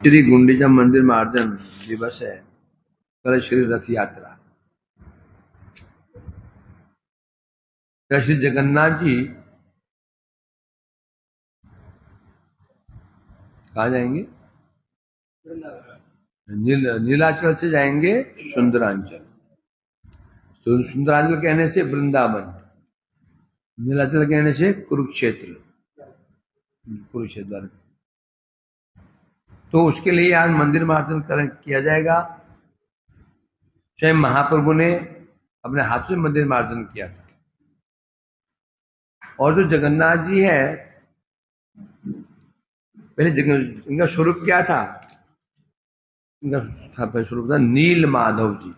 श्री गुंडीचा मंदिर मार्जन दिवस है, कल श्री रथ यात्रा। श्री जगन्नाथ जी कहाँ जाएंगे? नीलाचल से जाएंगे सुंदरांचल। तो सुंदरांचल कहने से वृंदावन, नीलाचल कहने से कुरुक्षेत्र। तो उसके लिए आज मंदिर मार्जन किया जाएगा। स्वयं महाप्रभु ने अपने हाथ से मंदिर मार्जन किया था। और जो जगन्नाथ जी है, पहले इनका स्वरूप क्या था? इनका स्वरूप था नील माधव जी।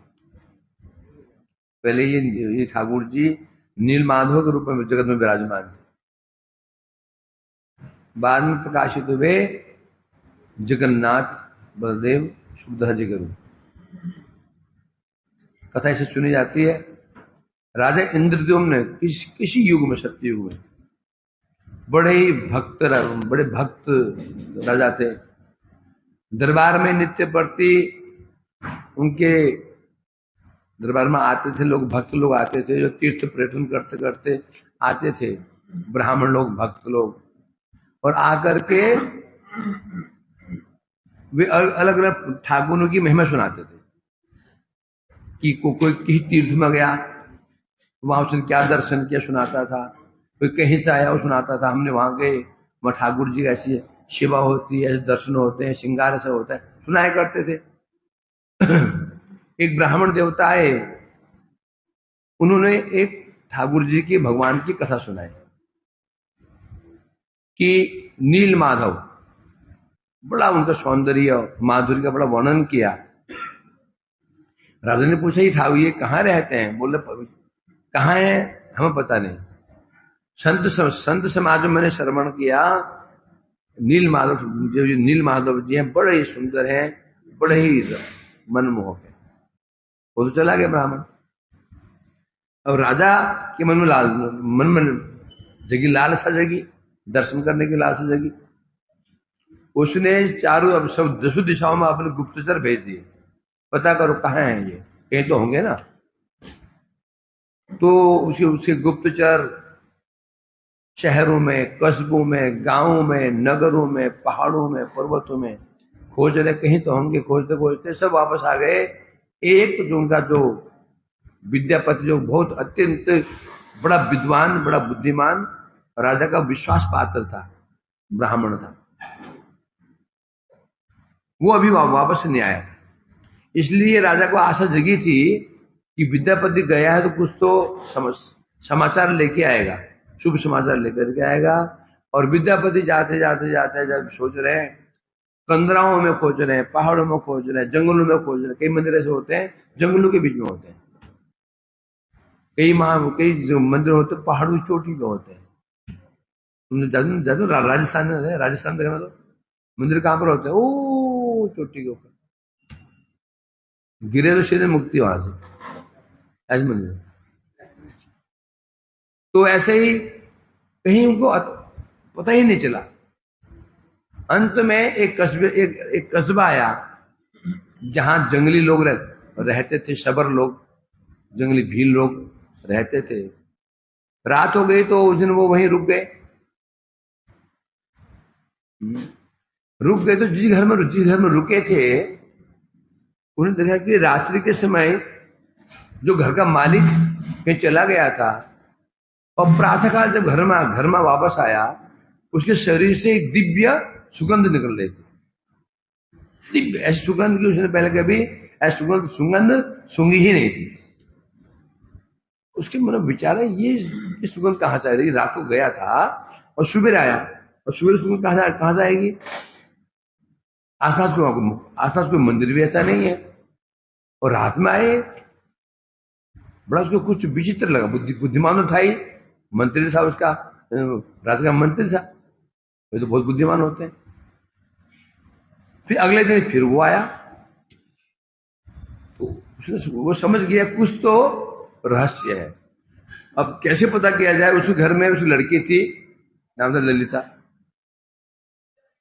पहले ये ठाकुर जी नील माधव के रूप में जगत में विराजमान थे। बाद में प्रकाशित हुए जगन्नाथ बलदेव सुभद्रा जी के रूप। कथा ऐसे सुनी जाती है, राजा इंद्रद्युम्न ने किसी युग में, सत्ययुग में, बड़े भक्त राजा थे। दरबार में नित्य प्रति उनके दरबार में आते थे लोग, भक्त लोग आते थे, जो तीर्थ पर्यटन करते करते आते थे, ब्राह्मण लोग, भक्त लोग, और आकर के वे अलग अलग ठाकुरों की महिमा सुनाते थे। कि कोई किसी तीर्थ में गया, वहां उसने क्या दर्शन किया सुनाता था। कोई कहीं से आया, वो सुनाता था हमने वहां गए, वहां ठाकुर जी का ऐसी सेवा होती है, ऐसे दर्शन होते हैं, श्रृंगार ऐसा होता है, सुनाया करते थे। एक ब्राह्मण देवता है, उन्होंने एक ठाकुर जी की भगवान की कथा सुनाई कि नील माधव, बड़ा उनका सौंदर्य माधुर्य का बड़ा वर्णन किया। राजा ने पूछा, ये ठाकुर ये कहाँ रहते हैं? बोले कहाँ है हमें पता नहीं। संत समाज में मैंने श्रवण किया, नील माधव जी हैं, बड़े ही सुंदर हैं, बड़े ही मनमोहक है। वो तो चला गया ब्राह्मण। अब राजा के मन में जगी लालसा जगी, दर्शन करने की लालसा जगी। उसने चारों अब सब 10 दिशाओं में अपने गुप्तचर भेज दिए, पता करो कहाँ हैं ये, कहीं तो होंगे ना। तो उसके गुप्तचर शहरों में, कस्बों में, गांवों में, नगरों में, पहाड़ों में, पर्वतों में खोज रहे, कहीं तो होंगे। खोजते खोजते सब वापस आ गए। एक जो उनका जो विद्यापति, जो बहुत अत्यंत बड़ा विद्वान, बड़ा बुद्धिमान, राजा का विश्वास पात्र था, ब्राह्मण था, वो अभी वापस नहीं आया। इसलिए राजा को आशा जगी थी कि विद्यापति गया है तो कुछ तो समाचार लेके आएगा, शुभ समाचार लेकर के आएगा। और विद्यापति जाते जाते जाते जब सोच रहे हैं, कंदराओं में खोज रहे हैं, पहाड़ों में खोज रहे हैं, जंगलों में खोज रहे हैं। कई मंदिर ऐसे होते हैं जंगलों के बीच में होते हैं, कई जो मंदिर होते हैं पहाड़ों की चोटी पे होते हैं। राजस्थान में, राजस्थान देखना तो मंदिर कहां पर होते हैं? ओ चोटी के ऊपर, गिरे तो सीधे मुक्ति वहां से, ऐसे मंदिर। तो ऐसे ही कहीं उनको पता ही नहीं चला। अंत में एक कस्बा आया जहां जंगली लोग रहते थे, शबर लोग, जंगली भील लोग रहते थे। रात हो गई तो उस दिन वो वहीं रुक गए। तो जिस घर में रुके थे, उन्हें देखा कि रात्रि के समय जो घर का मालिक कहीं चला गया था, और प्रातःकाल जब घर में वापस आया, उसके शरीर से एक दिव्य सुगंध निकल रही थी। दिव्य ऐसी सुगंध की उसने पहले कभी ऐसी सुगंध सूंघी ही नहीं थी। उसके मन में विचार है, ये सुगंध कहां से आएगी? रात को गया था और सुबह आया, और सुबह सुगंध कहां से आएगी? आसपास कोई मंदिर भी ऐसा नहीं है, और रात में आए। बड़ा उसको कुछ विचित्र लगा। बुद्धिमान था ही, मंत्री था उसका, राजा का मंत्री था, वे तो बहुत बुद्धिमान होते हैं। फिर अगले दिन फिर वो आया, तो वो समझ गया कुछ तो रहस्य है। अब कैसे पता किया जाए? उसके घर में उसकी लड़की थी, नाम था ललिता,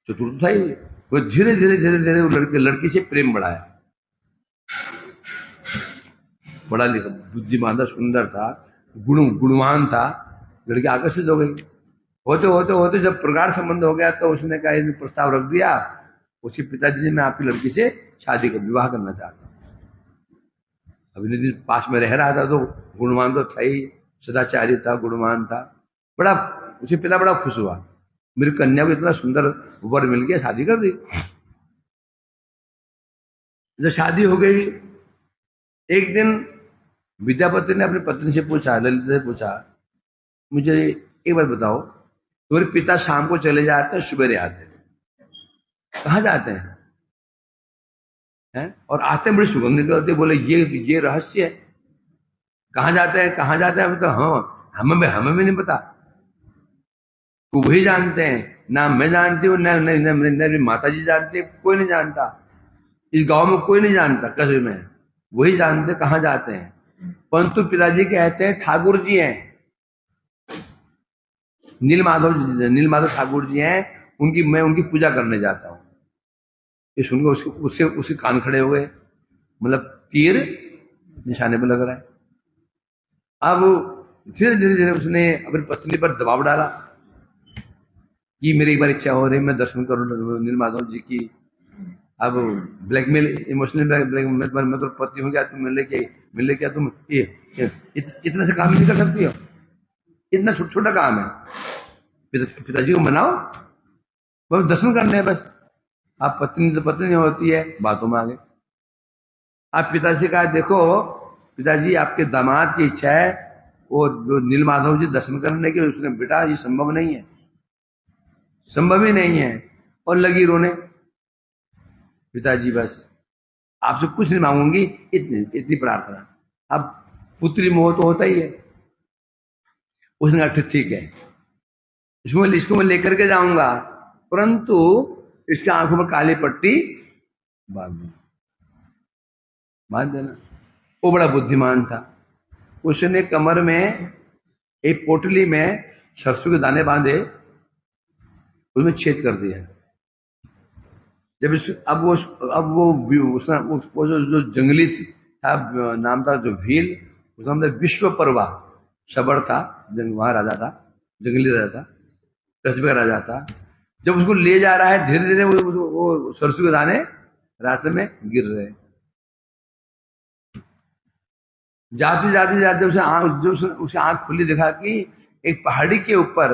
चतुर्थ था ही, वो धीरे धीरे धीरे धीरे वो लड़की से प्रेम बढ़ाया। बड़ा लिखा, बुद्धिमान था, सुंदर था, गुणवान था। लड़की आकर्षित हो गई। होते होते होते जब प्रगाढ़ संबंध हो गया तो उसने कहा, प्रस्ताव रख दिया उसके पिताजी से, मैं आपकी लड़की से शादी कर विवाह करना चाहता हूँ। अभिनेत्री पास में रह रहा था तो गुणवान तो था ही, सदाचारी था, गुणवान था। बड़ा उसके पिता बड़ा खुश हुआ, मेरी कन्या को इतना सुंदर वर मिल गया, शादी कर दी। जब शादी हो गई, एक दिन विद्यापति ने अपनी पत्नी से पूछा, ललिता से पूछा, मुझे एक बात बताओ, तुम्हारे पिता शाम को चले जाते हैं, सवेरे आते हैं, कहाँ जाते हैं? और आते हैं बड़ी सुगंध निकलती। बोले ये रहस्य है, कहाँ जाते हैं, कहाँ जाते हैं? तो हमें भी नहीं पता, वो वही जानते हैं, ना मैं जानती हूँ, ना मेरी माता जी जानती है, कोई नहीं जानता, इस गांव में कोई नहीं जानता, कस्बे में वही जानते कहाँ जाते हैं। परंतु पिताजी कहते हैं ठाकुर जी हैं, नीलमाधव ठाकुर जी हैं, मैं उनकी पूजा करने जाता हूं। ये सुनकर उसके कान खड़े हुए, मतलब तीर निशाने पर लग रहा है। अब धीरे धीरे धीरे उसने अपनी पत्नी पर दबाव डाला कि मेरी एक बार इच्छा हो रही, मैं दर्शन करूं नीलमाधव जी की। अब ब्लैकमेल, इमोशनल ब्लैकमेल, मैं तो पति हूं, क्या तुम मिलने क्या तुम इतना से काम नहीं कर सकती हो? इतना छोटा काम है, पिताजी को मनाओ, बस दर्शन करने हैं बस। आप पत्नी तो पत्नी होती है, बातों में आ गए। आप पिताजी का देखो, पिताजी आपके दामाद की इच्छा है वो नीलमाधव जी दर्शन करने की। उसने बेटा ये संभव नहीं है, संभव ही नहीं है। और लगी रोने, पिताजी बस आपसे कुछ नहीं मांगूंगी, इतनी प्रार्थना। अब पुत्री मोह तो होता ही है। उसने कहा ठीक है, इसको मैं लेकर के जाऊंगा, परंतु इसके आंखों पर काली पट्टी बांध देना। वो बड़ा बुद्धिमान था, उसने कमर में एक पोटली में सरसों के दाने बांधे, उसमें छेद कर दिया। जब वो जो जंगली था, नाम था जो भील, उसका नाम था विश्व परवा, शबर था, वहां राजा था, जंगली राजा था, कस्बे का राजा था। जब उसको ले जा रहा है, धीरे धीरे वो सरसों के दाने रास्ते में गिर रहे। जाते जाते जाते उसे आंख खुली, देखा कि एक पहाड़ी के ऊपर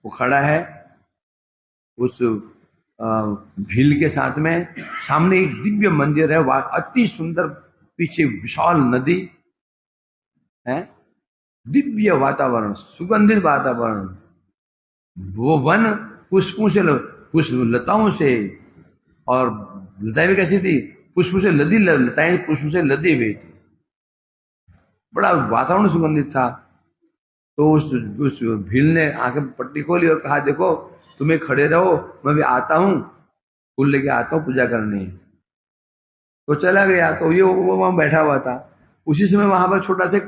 वो खड़ा है, उस भील के साथ में। सामने एक दिव्य मंदिर है, अति सुंदर, पीछे विशाल नदी है, दिव्य वातावरण, सुगंधित वातावरण, वो वन पुष्पों से, पुष्प लताओं से, और लताएं भी कैसी थी, पुष्प से लदी, लताएं पुष्प से लदी हुई थी, बड़ा वातावरण सुगंधित था। तो उस भील ने आंखें पट्टी खोली और कहा, देखो तुम्हें खड़े रहो, मैं भी आता हूं, फूल लेके आता हूं, पूजा करनी है। तो चला गया। तो ये वो वहां बैठा हुआ था। उसी समय वहां पर छोटा सा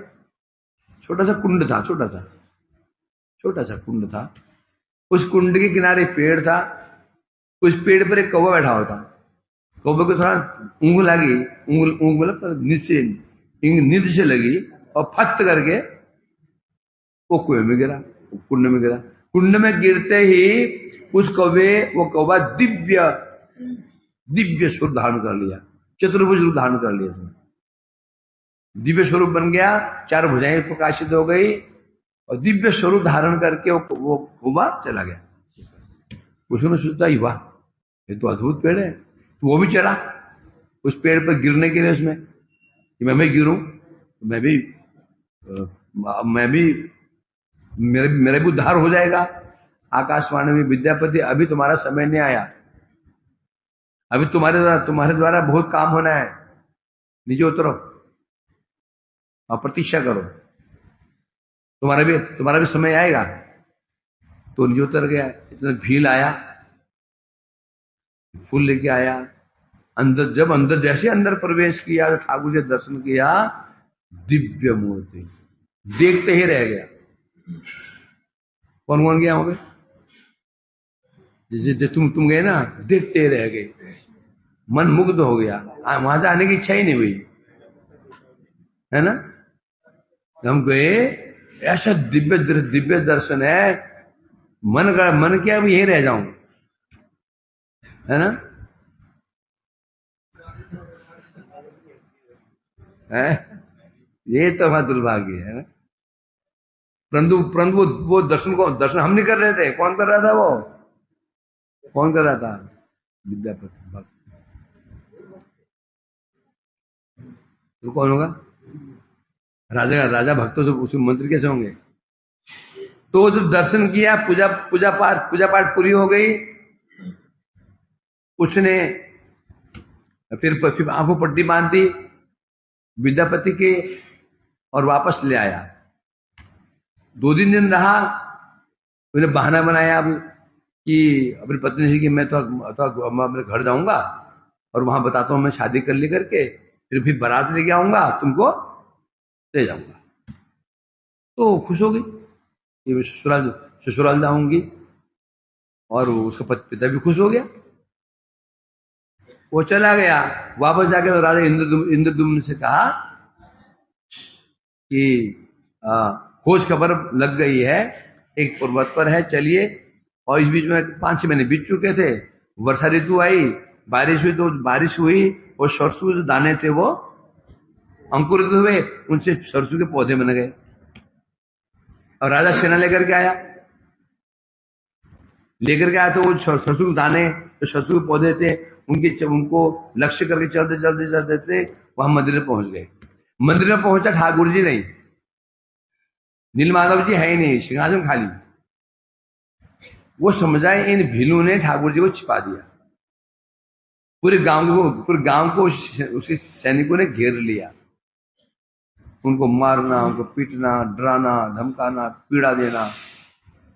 कुंड था, छोटा सा कुंड था। उस कुंड के किनारे पेड़ था, उस पेड़ पर एक कौवा बैठा हुआ था। कौवे को थोड़ा ऊँग लगी, ऊँग मतलब नींद से लगी, और फट करके वो कुएं में गिरा, कुंड में गिरा। कुंड में गिरते ही वो कौवा दिव्य स्वरूप धारण कर लिया, चतुर्भुज रूप धारण कर लिया उसने, दिव्य स्वरूप बन गया, चार भुजाएं प्रकाशित हो गई, और दिव्य स्वरूप धारण करके वो कौवा चला गया। उसने सोचा, वाह ये तो अद्भुत पेड़ है। तो वो भी चला उस पेड़ पर गिरने के लिए, उसमें कि मैं भी गिरूं, मैं भी मेरा भी उद्धार हो जाएगा। आकाशवाणी में, विद्यापति अभी तुम्हारा समय नहीं आया, अभी तुम्हारे द्वारा बहुत काम होना है, नीचे उतरो और प्रतीक्षा करो, तुम्हारा भी समय आएगा। तो नीचे उतर गया। इतना भील आया, फूल लेके आया, जब जैसे अंदर प्रवेश किया, ठाकुर जी दर्शन किया, दिव्य मूर्ति, देखते ही रह गया। कौन कौन गया होंगे? जैसे तुम गए ना, देखते रह गए, मन मुग्ध हो गया, वहां से आने की इच्छा ही नहीं हुई, है ना। हम गए, ऐसा दिव्य दिव्य दर्शन है, मन किया अब यहीं रह जाऊं, है ना। है? ये तो हमारा दुर्भाग्य है ना। परंतु परंतु वो दर्शन हम नहीं कर रहे थे, कौन कर रहा था वो, कौन कर रहा था, विद्यापति भक्त। तो कौन होगा, राजा भक्तों से उसके मंत्री कैसे होंगे। तो जब दर्शन किया, पूजा पाठ पूरी हो गई, उसने फिर आंखों पट्टी बांध दी विद्यापति के और वापस ले आया। 2 दिन रहा, उसने बहाना बनाया अब कि अपनी पत्नी से कि मैं तो अपने घर जाऊंगा और वहां बताता हूं मैं शादी कर ली करके, फिर बारात लेके आऊंगा, तुमको ले जाऊंगा। तो खुश हो गई कि मैं ससुराल जाऊंगी, और उसका पिता भी खुश हो गया। वो चला गया, वापस जाके राजा इंद्रदुम्न से कहा कि खोज खबर लग गई है, एक पर्वत पर है, चलिए। और इस बीच में 5-6 महीने बीत चुके थे, वर्षा ऋतु आई, बारिश हुई, तो बारिश हुई, और सरसों जो दाने थे वो अंकुरित हुए, उनसे सरसों के पौधे बन गए। और राजा सेना लेकर के आया तो वो सरसों के दाने, जो सरसों के पौधे थे, उनको लक्ष्य करके चलते वहां मंदिर में पहुंच गए। मंदिर में पहुंचा, ठाकुर जी नहीं, नीलमाधव जी है ही नहीं, सिंहासन खाली। वो समझाए इन भीलू ने ठाकुर जी को छिपा दिया। पूरे गांव को उसके सैनिकों ने घेर लिया, उनको मारना, उनको पीटना, डराना, धमकाना, पीड़ा देना,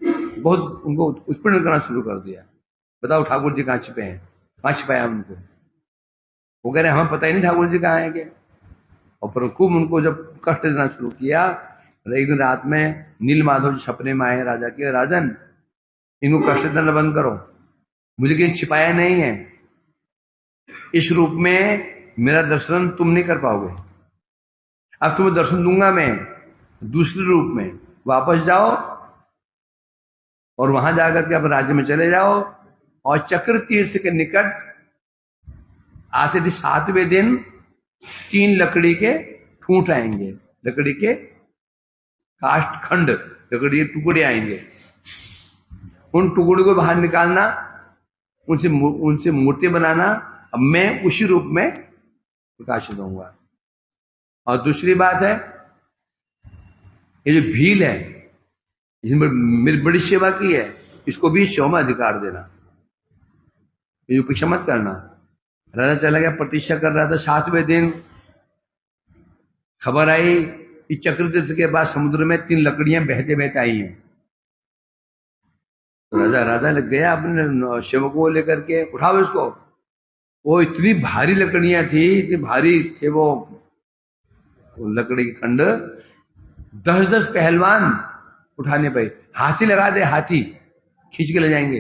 बहुत उनको उत्पीड़न करना शुरू कर दिया। बताओ ठाकुर जी कहाँ छिपे हैं, कहाँ छिपाया उनको। वो कह रहे हमें पता ही नहीं ठाकुर जी कहाँ है क्या। और पर खूब उनको जब कष्ट देना शुरू किया, एक दिन रात में नीलमाधव जी सपने में आए राजा के, राजन इनको कष्ट देना बंद करो, मुझे कहीं छिपाया नहीं है, इस रूप में मेरा दर्शन तुम नहीं कर पाओगे, अब तुम्हें दर्शन दूंगा मैं दूसरे रूप में, वापस जाओ और वहां जाकर के अपने राज्य में चले जाओ, और चक्र तीर्थ के निकट आज से 7वें दिन 3 लकड़ी के ठूंठ आएंगे, लकड़ी के काष्ठ खंड, लकड़ी के टुकड़े आएंगे, उन टुकड़े को बाहर निकालना, उनसे मूर्ति बनाना, अब मैं उसी रूप में प्रकाशित होऊंगा। और दूसरी बात है, ये जो भील है, इसने मेरी बड़ी सेवा की है, इसको भी शव में अधिकार देना, ये उपेक्षा मत करना। राजा चला गया, प्रतीक्षा कर रहा था। 7वें दिन खबर आई कि चक्रतीर्थ के बाद समुद्र में 3 लकड़ियां बहते बहते आई हैं। तो राजा लग गया अपने सेवकों को लेकर के, उठाओ इसको। वो इतनी भारी लकड़ियां थी, इतनी भारी थे वो लकड़ी के खंड, 10-10 पहलवान उठाने पे, हाथी लगा दे, हाथी खींच के ले जाएंगे,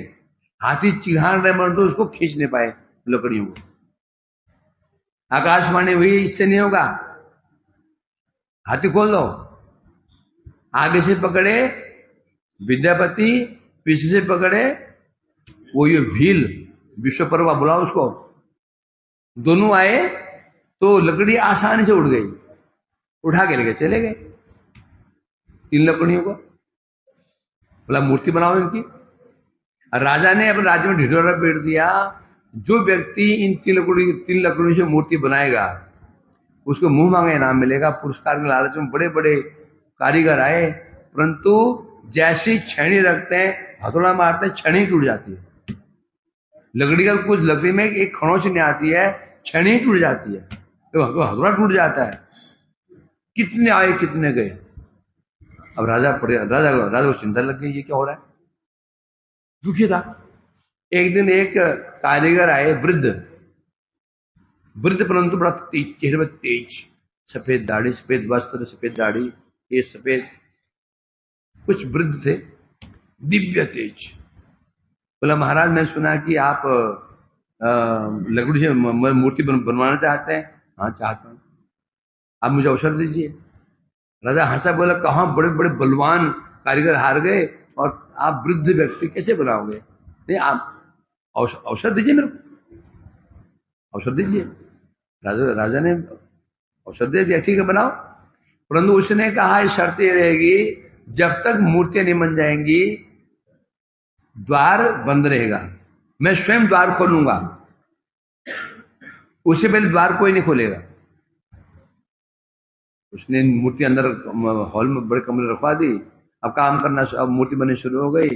हाथी चिघाड़ रहे मर तो उसको खींच नहीं पाए लकड़ियों को। आकाशवाणी हुई, इससे नहीं होगा, हाथी खोल दो। आगे से पकड़े विद्यापति, पीछे से पकड़े वो ये भील, विश्वकर्मा बुलाओ उसको। दोनों आए तो लकड़ी आसानी से उड़ गई, उठा के लेके चले गए 3 लकड़ियों को। बोला मूर्ति बनाओ इनकी। और राजा ने अपने राज्य में ढिढोरा पेड़ दिया, जो व्यक्ति इन 3 लकड़ियों से मूर्ति बनाएगा उसको मुंह मांगे इनाम मिलेगा। पुरस्कार के लालच में बड़े बड़े कारीगर आए, परंतु जैसी छेनी रखते हैं, हथौड़ा मारते हैं, छेनी टूट जाती है। लकड़ी का कुछ लकड़ी में एक खरोंच नहीं आती है, छेनी टूट जाती है, तो हथौड़ा टूट जाता है। कितने आए कितने गए। अब राजा को चिंता लग गई, ये क्या हो रहा है, दुखी था। एक दिन एक कारीगर आए, वृद्ध परंतु बड़ा चेहरे में तेज, सफेद दाढ़ी, सफेद वस्त्र, सफेद दाढ़ी, ये सफेद, कुछ वृद्ध थे, दिव्य तेज। बोला महाराज मैं सुना कि आप लकड़ी से मूर्ति बनवाना चाहते हैं। हाँ चाहता हूँ, आप मुझे अवसर दीजिए। राजा हंसा, बोला कहाँ बड़े बड़े बलवान कारीगर हार गए और आप वृद्ध व्यक्ति कैसे बनाओगे? नहीं, आप अवसर दीजिए मेरे को, अवसर दीजिए। राजा ने अवसर दे दिया, ठीक है बनाओ। परंतु उसने कहा शर्त ये रहेगी, जब तक मूर्तियां नहीं बन जाएंगी द्वार बंद रहेगा, मैं स्वयं द्वार खोलूंगा, उससे पहले द्वार कोई नहीं खोलेगा। उसने मूर्ति अंदर हॉल में बड़े कमरे रखवा दी। अब काम करना, अब मूर्ति बननी शुरू हो गई।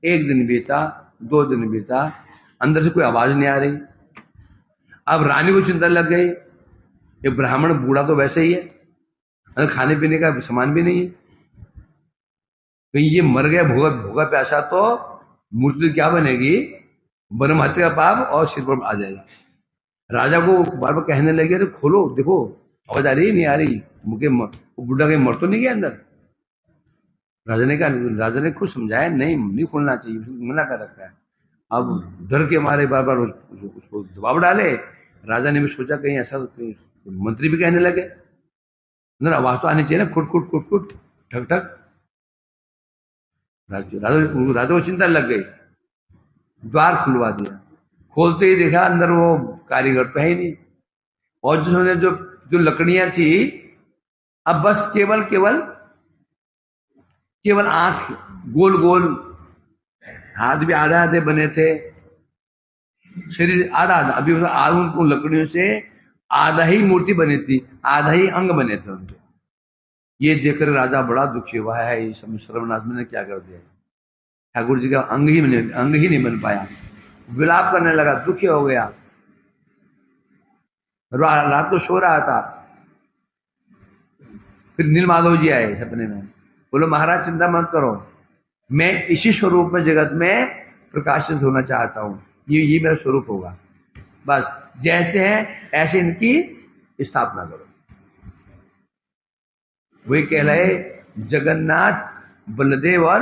1 दिन बीता, 2 दिन बीता, अंदर से कोई आवाज नहीं आ रही। अब रानी को चिंता लग गई, ये ब्राह्मण बूढ़ा तो वैसे ही है, खाने पीने का सामान भी नहीं है, कहीं ये मर गया भूखा भूखा प्यासा तो मूर्ति क्या बनेगी? ब्रह्म हत्या का पाप और सिर पर आ जाएगा। राजा को बार बार कहने लगे तो खोलो देखो आवाज आ रही नहीं आ रही, मुझे बुढ़ा कहीं मर तो नहीं गया अंदर। राजा ने कहा, राजा ने खुद समझाया नहीं खोलना चाहिए, मना कर रखा है। अब डर के मारे बार बार उसको दबाव डाले। राजा ने भी सोचा कहीं ऐसा, मंत्री भी कहने लगे अंदर आवाज तो आनी चाहिए ना, खुट खुट खुट खुट ठक ठक। राजा को चिंता लग गई, द्वार खुलवा दिया। खोलते ही देखा अंदर वो कारीगर तो है ही नहीं, और जो लकड़ियां थी अब बस केवल आंख गोल गोल, हाथ भी आधे आधे बने थे, शरीर आधा आधा। अभी उनको लकड़ियों से आधा ही मूर्ति बनी थी, आधा ही अंग बने थे उनके। ये देखकर राजा बड़ा दुखी हुआ है, ये सर्वनाश मैंने क्या कर दिया, ठाकुर जी का अंग ही नहीं बन पाया। विलाप करने लगा, दुखी हो गया। रात को सो रहा था, फिर नीलमाधव जी आए सपने में। बोलो महाराज चिंता मत करो, मैं इसी स्वरूप में जगत में प्रकाशित होना चाहता हूं, ये मेरा स्वरूप होगा, बस जैसे है ऐसे इनकी स्थापना करो। वही कहलाए जगन्नाथ बलदेव और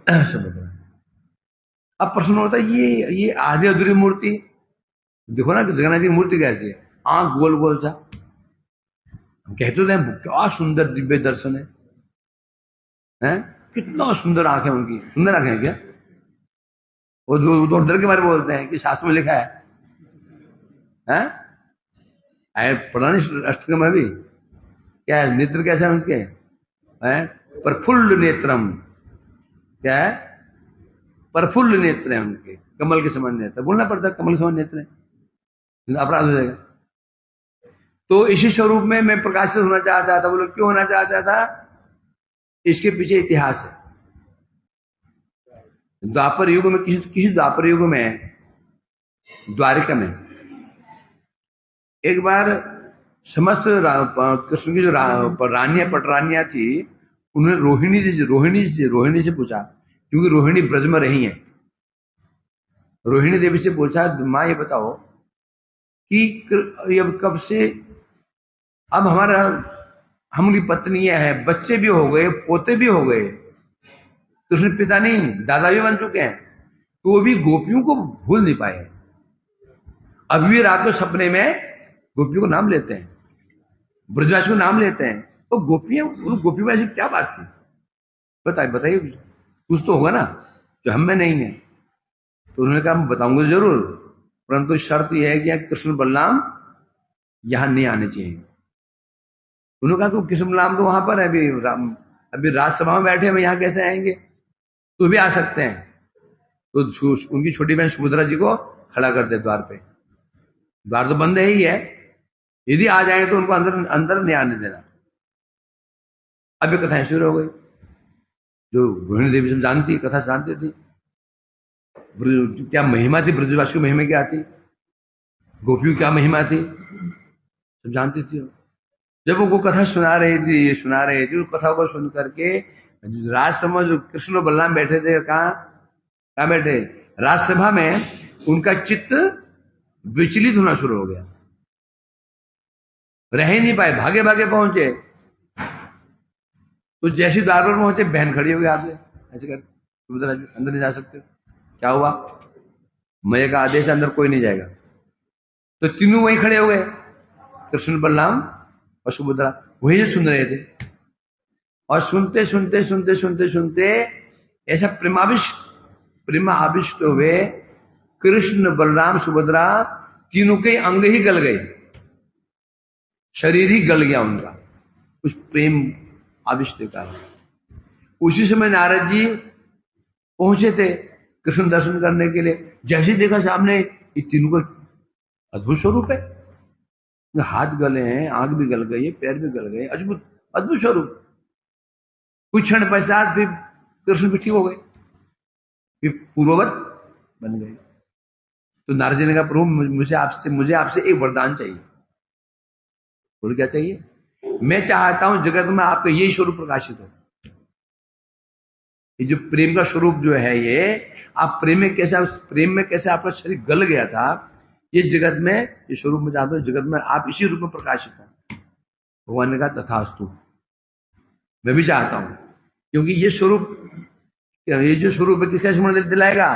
सुभद्रा। अब प्रश्न होता है ये आधी अधूरी मूर्ति देखो ना, जगन्नाथ की मूर्ति कैसी है, आंख गोल गोल सा। हम कहते थे क्या सुंदर दिव्य दर्शन है, हैं? कितना सुंदर आंखें उनकी, सुंदर आंखें हैं क्या? वो दो डर के बारे में बोलते हैं कि शास्त्र में लिखा है पढ़ा नहीं अष्टकम में भी, क्या है नेत्र कैसे है उनके, प्रफुल्ल नेत्रम, क्या है प्रफुल्ल नेत्र है उनके, कमल के समान नेत्र। बोलना पड़ता है कमल के समान नेत्र है, अपराध हो जाएगा। तो इसी स्वरूप में मैं प्रकाशित होना चाहता था। बोलो क्यों होना चाहता था? इसके पीछे इतिहास है। द्वापर युग में, किसी द्वापर युग में द्वारिका में एक बार समस्त कृष्ण की जो रानियां पटरानियां थी, उन्होंने रोहिणी से पूछा, क्योंकि रोहिणी ब्रज में रही है। रोहिणी देवी से पूछा, माँ ये बताओ कि अब कब से अब हम उनकी पत्नियां हैं, बच्चे भी हो गए, पोते भी हो गए, कृष्ण पिता नहीं दादा भी बन चुके हैं, तो वो भी गोपियों को भूल नहीं पाए। अभी भी रात को सपने में गोपियों को नाम लेते हैं, ब्रजवासी को नाम लेते हैं। तो गोपियों में ऐसी क्या बात थी? बताइए कुछ तो होगा ना जो हम में नहीं है। तो उन्होंने कहा मैं बताऊंगा जरूर, परंतु शर्त यह है कि कृष्ण बलराम यहां नहीं आने चाहिए। उन्होंने कहा तो कृष्ण बलराम तो वहां पर है, अभी राजसभा में बैठे हैं, यहां कैसे आएंगे? तो भी आ सकते हैं। तो उनकी छोटी बहन सुभद्रा जी को खड़ा कर दे द्वार पे, द्वार तो बंद ही है, यदि आ जाए तो उनको अंदर नहीं आने देना। अब ये कथाएं शुरू हो गई, जो रोहिणी देवी सब जानती, कथा जानती थी, क्या महिमा थी, ब्रजवासी की महिमा क्या थी, गोपियों क्या महिमा थी, सब जानती थी। जब वो कथा सुना रही थी, उस कथा को सुन करके राजसभा जो कृष्ण और बलराम बैठे थे, कहाँ बैठे? राजसभा में उनका चित्त विचलित होना शुरू हो गया, रह ही नहीं पाए, भागे भागे पहुंचे। तो जैसी द्वार पर पहुंचे, बहन खड़ी हो गई, आप ऐसे कर सुभद्रा जी अंदर नहीं जा सकते। क्या हुआ? मैं का आदेश अंदर कोई नहीं जाएगा। तो तीनों वहीं खड़े हो गए, कृष्ण बलराम और सुभद्रा वही से सुन रहे थे। और सुनते सुनते सुनते सुनते सुनते ऐसा प्रेमाविष्ट हुए, कृष्ण बलराम सुभद्रा तीनों के अंग ही गल गए, शरीर ही गल गया उनका उस प्रेम आविष्ट का। उसी समय नारद जी पहुंचे थे कृष्ण दर्शन करने के लिए। जैसे देखा सामने ये तीनों का अद्भुत स्वरूप है, हाथ गले हैं, आंख भी गल गई है, पैर भी गल गए, अद्भुत अद्भुत स्वरूप। कुछ क्षण पश्चात फिर कृष्ण भी ठीक हो गए, फिर पूर्ववत बन गए। तो नारद जी ने कहा प्रभु मुझे आपसे एक वरदान चाहिए। बोले क्या चाहिए? मैं चाहता हूं जगत में आपका यही स्वरूप प्रकाशित हो। ये जो प्रेम का स्वरूप जो है, ये आप प्रेम में कैसे आपका शरीर गल गया था, ये जगत में ये स्वरूप में चाहते हो जगत में आप इसी रूप में प्रकाशित हो। भगवान ने कहा तथास्तु, मैं भी चाहता हूं, क्योंकि ये जो स्वरूप है किसका स्मरण दिलाएगा?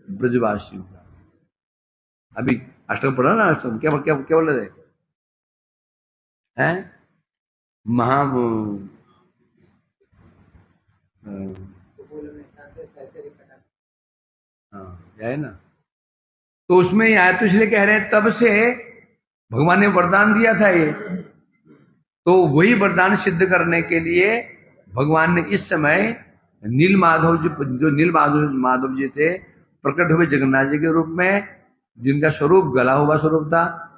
ब्रजवासी का। अभी अष्टम पढ़ा ना, अष्टम क्या क्या क्या बोल रहे हैं? महा है ना, तो उसमें आया तो इसलिए कह रहे हैं तब से भगवान ने वरदान दिया था ये, तो वही वरदान सिद्ध करने के लिए भगवान ने इस समय नील माधव जो नील माधव जी थे, प्रकट हुए जगन्नाथ जी के रूप में, जिनका स्वरूप गला हुआ स्वरूप था,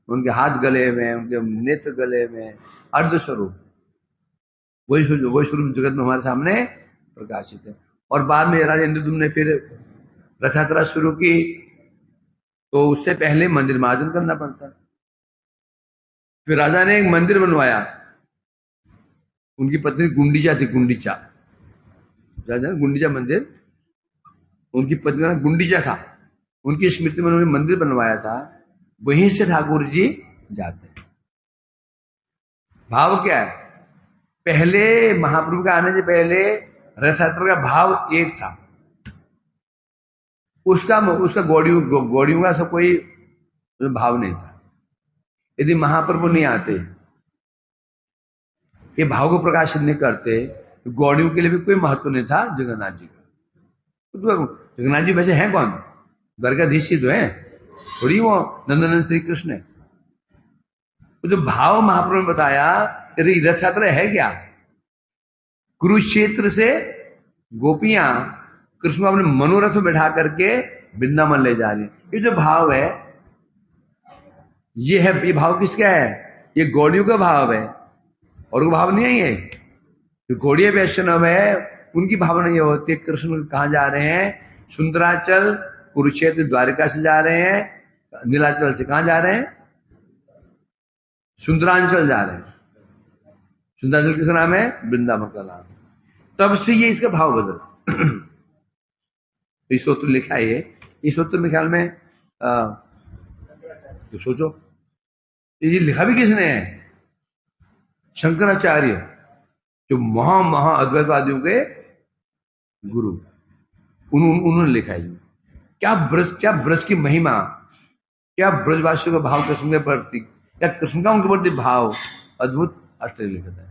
उनके हाथ गले में, उनके नेत्र गले में, अर्ध स्वरूप, वही स्वरूप जगत में हमारे सामने प्रकाशित है। और बाद में राजा इंद्रद्युम्न ने फिर रथ यात्रा शुरू की, तो उससे पहले मंदिर मार्जन करना पड़ता। फिर राजा ने एक मंदिर बनवाया, उनकी पत्नी गुंडीचा थी, गुंडीचा राजा गुंडीचा मंदिर, उनकी पत्नी का गुंडीचा था, उनकी स्मृति में उन्होंने मंदिर बनवाया था। वहीं से ठाकुर जी जाते हैं। भाव क्या है? पहले महाप्रभु का आने से पहले रथ यात्रा का भाव एक था, उसका गौड़ियों का सब कोई भाव नहीं था। यदि महाप्रभु नहीं आते, ये भाव को प्रकाशित नहीं करते, तो गौड़ियों के लिए भी कोई महत्व नहीं था जगन्नाथ जी का। तो जगन्नाथ जी वैसे हैं कौन? द्वारकाधीश तो है, थोड़ी वो नंदनंदन श्री कृष्ण है। तो जो भाव महाप्रभु ने बताया, यदि रथ यात्रा है क्या? कुरुक्षेत्र से गोपियां कृष्ण को अपने मनोरथ में बैठा करके वृंदावन ले जा रही है। ये जो भाव है, ये भाव किसका है? ये गौड़ियों का भाव है, और वो भाव नहीं है। ये जो गौड़ीय वैष्णव है, उनकी भावना ये होती है कृष्ण कहाँ जा रहे हैं? सुंदराचल कुरुक्षेत्र द्वारिका से जा रहे हैं, नीलाचल से कहाँ जा रहे हैं? सुंदरांचल जा रहे हैं। सुंदराचल किसका नाम है? वृंदावन का नाम। तब से ये इसका भाव बदला। इस सूत्र लिखा है, इस सूत्र में ख्याल में तो सोचो, ये लिखा भी किसने है? शंकराचार्य, जो महा अद्वैतवादियों के गुरु, उन्होंने लिखा है। क्या ब्रज की महिमा, क्या ब्रजवासियों का भाव कृष्ण के प्रति, क्या कृष्ण का उनके प्रति भाव अद्भुत आश्चर्य लिखता है।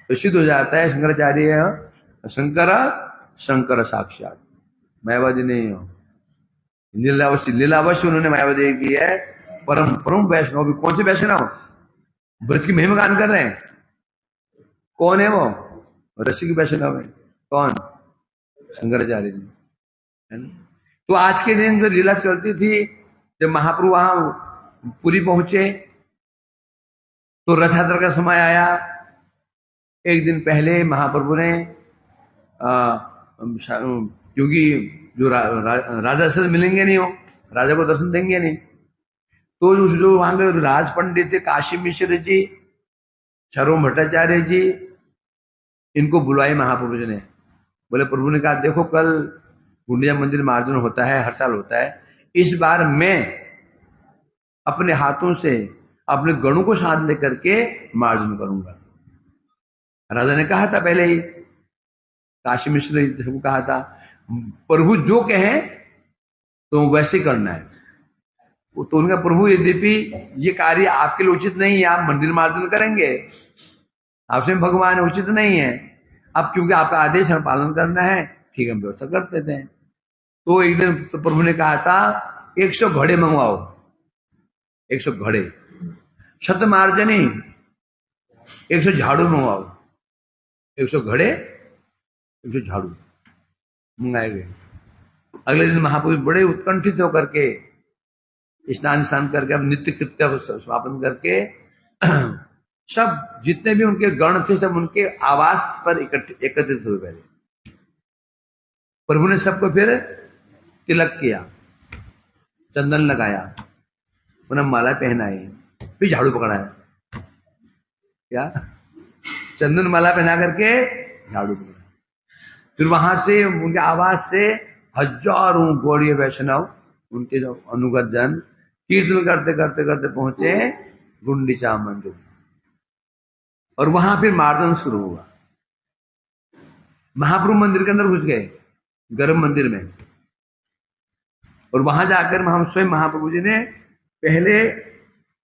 तो सिद्ध हो जाता है शंकराचार्य शंकर साक्षात, मायावादी नहीं हो। लीलावश्य उन्होंने मायावादी की है। परम वैष्णव, कौन से वैष्णव? ब्रज की महिमा गान कर रहे हैं। कौन है वो? रसिक वैष्णव है। कौन? शंकराचार्य जी, है ना। तो आज के दिन जो लीला चलती थी, जब महाप्रभु वहां पुरी पहुंचे, तो रथ यात्रा का समय आया। एक दिन पहले महाप्रभु ने क्योंकि जो राजा से मिलेंगे नहीं, हो राजा को दर्शन देंगे नहीं, तो जो वहां के राज पंडित थे, काशी मिश्र जी, शर्व भट्टाचार्य जी, इनको बुलाए महाप्रभु जी ने। बोले प्रभु ने कहा देखो, कल गुंडिया मंदिर मार्जन होता है, हर साल होता है, इस बार मैं अपने हाथों से अपने गणों को साथ लेकर के मार्जन करूंगा। राजा ने कहा था पहले ही, काशी मिश्र को कहा था, प्रभु जो कहें तो वैसे करना है। तो उनका प्रभु यद्यपि ये कार्य आपके लिए उचित नहीं है, आप मंदिर मार्जन करेंगे, आपसे भगवान उचित नहीं है, अब क्योंकि आपका आदेश हम पालन करना है, ठीक है, हम व्यवस्था कर देते हैं। तो एक दिन तो प्रभु ने कहा था 100 घड़े मंगवाओ, 100 घड़े, शतमार्जनी 100 झाड़ू मंगवाओ, 100 घड़े 100 झाड़ू मंगाए गए। अगले दिन महापुरुष बड़े उत्कंठित होकर के स्नान करके, अब नित्य कृत्य को समापन करके सब जितने भी उनके गण थे सब उनके आवास पर एकत्रित हुए। पहले प्रभु ने सबको फिर तिलक किया, चंदन लगाया, पुनः माला पहनाई, फिर झाड़ू पकड़ाया, क्या चंदन माला पहना करके झाड़ू पकड़ा। फिर वहां से उनके आवास से हजारों गौड़ीय वैष्णव, उनके जो अनुगत जन कीर्तन करते करते करते पहुंचे गुंडीचा मंदिर, और वहां फिर मार्जन शुरू हुआ। महाप्रभु मंदिर के अंदर घुस गए, गर्भ मंदिर में, और वहां जाकर हम स्वयं महाप्रभु जी ने पहले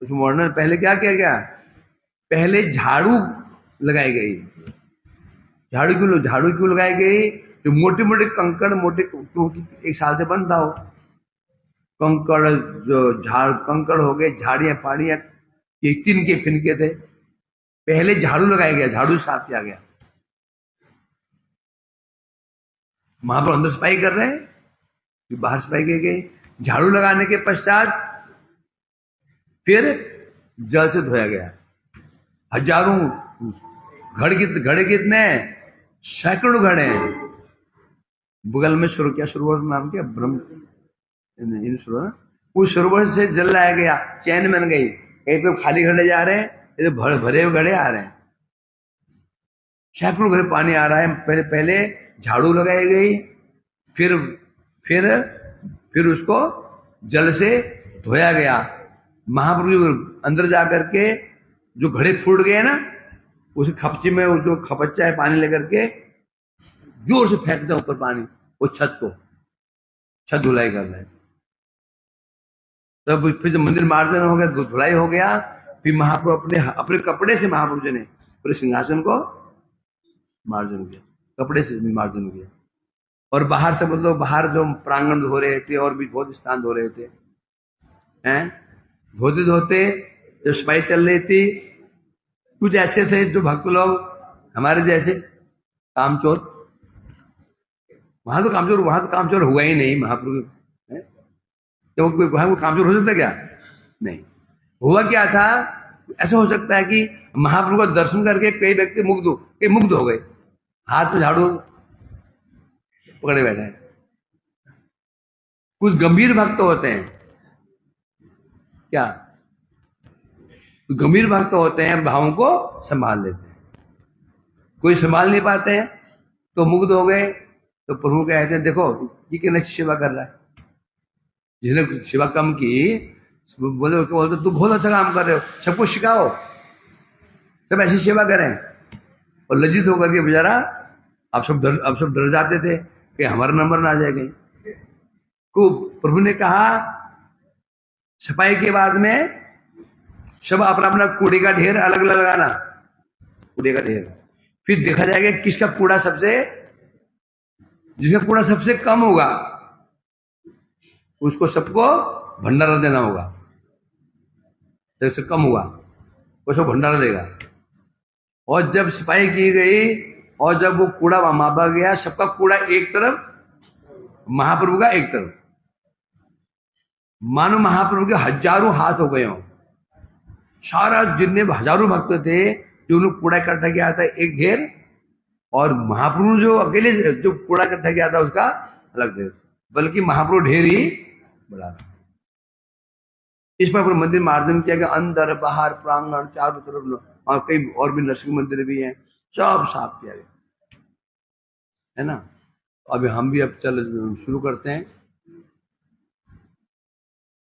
उस वर्णन, पहले क्या किया गया, पहले झाड़ू लगाई गई। झाड़ू क्यों लगाई गई? जो मोटे मोटे कंकड़, मोटे एक साल से बनता हो कंकड़, जो कंकड़ हो गए, झाड़ियां पाड़ियां, ये तिनके फिनके थे, पहले झाड़ू लगाया गया, झाड़ू साफ किया गया। महाप्रभु अंदर सफाई कर रहे हैं, बाहर सफाई की गई। झाड़ू लगाने के पश्चात फिर जल से धोया गया। हजारों घड़े कितने, सैकड़ों घड़े हैं। बगल में सरोवर नाम क्या, ब्रह्म सरोवर, उस सरोवर से जल लाया गया, चैन बन गई। एक तो खाली घड़े जा रहे हैं, एक तो भरे हुए घड़े आ रहे हैं, सैकड़ों घड़े पानी आ रहा है। पहले झाड़ू लगाई गई, फिर उसको जल से धोया गया। महाप्रभु अंदर जाकर के जो घड़े फूट गए ना, उस खपची में जो खपच्चा है पानी लेकर के जोर से फेंकते ऊपर पानी, वो छत धुलाई कर रहे हैं। तब फिर जब मंदिर मार्जन हो गया, धुलाई हो गया, फिर महाप्रभु अपने कपड़े से महाप्रभु जी ने पूरे सिंहासन को मार्जन किया, कपड़े से मार्जन किया। और बाहर से मतलब बाहर जो प्रांगण धो रहे थे, और भी बहुत स्थान धो रहे थे, हैं धोते धोते जो सफाई चल रही थी, कुछ ऐसे थे जो भक्त लोग हमारे जैसे कामचोर, वहां तो कामचोर हुआ ही नहीं महाप्रभु, तो वहां वो कामचोर हो सकता क्या? नहीं हुआ। क्या था, ऐसा हो सकता है कि महाप्रभु का दर्शन करके कई व्यक्ति मुग्ध हो गए, हाथ में झाड़ू पकड़े बैठे हैं। कुछ गंभीर भक्त होते हैं, क्या गंभीर भक्त होते हैं, भावों को संभाल लेते हैं। कोई संभाल नहीं पाते हैं तो मुग्ध हो गए, तो प्रभु कहते हैं देखो ये कितनी सेवा कर रहा है, जिसने सेवा कम की बोले तू बहुत अच्छा काम कर रहे हो, सबको सिखाओ, सब ऐसी सेवा करें। और लज्जित होकर के बेचारा अब सब डर जाते थे कि हमारा नंबर ना आ जाएगा। प्रभु ने कहा सफाई के बाद में सब अपना अपना कूड़े का ढेर अलग अलग लगाना, कूड़े का ढेर, फिर देखा जाएगा जिसका कूड़ा सबसे कम होगा उसको सबको भंडारा देना होगा, जैसे कम हुआ वो सब भंडारा देगा। और जब सफाई की गई और जब वो कूड़ा मापा गया, सबका कूड़ा एक तरफ, महाप्रभु का एक तरफ, मानो महाप्रभु के हजारों हाथ हो गए हों। सारा जितने हजारों भक्त थे जो उन्होंने कूड़ा इकट्ठा किया था एक ढेर, और महाप्रभु जो अकेले जो कूड़ा इकट्ठा किया था उसका अलग ढेर, बल्कि महाप्रभु ढेर ही बड़ा था। इस पर मंदिर मार्जन किया गया, अंदर बाहर प्रांगण चारों तरफ, और कई और भी नरसिंह मंदिर भी हैं, सब साफ किया गया है ना। अभी हम भी अब शुरू करते हैं,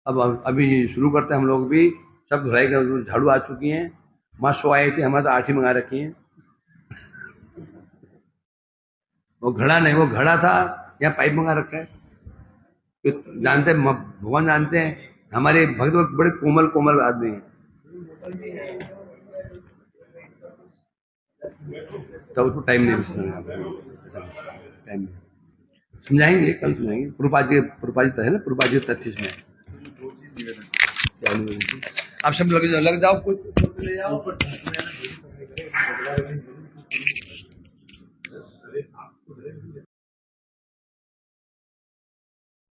अभी शुरू करते हैं हम लोग भी। सब धुलाई का झाड़ू आ चुकी हैं, माँ सो आए थे, हमारे तो 8 ही मंगा रखी हैं। वो घड़ा नहीं, वो घड़ा था, यहाँ पाइप मंगा रखा है, तो जानते हैं, भगवान जानते हैं हमारे भक्त बड़े कोमल कोमल आदमी हैं। तो उसको टाइम नहीं टाइम नहीं समझाएंगे, कल समझाएंगे। प्रभुपाद जी तो है ना, प्रभुपाद जी तथ्य में आप सब लग जाओ कुछ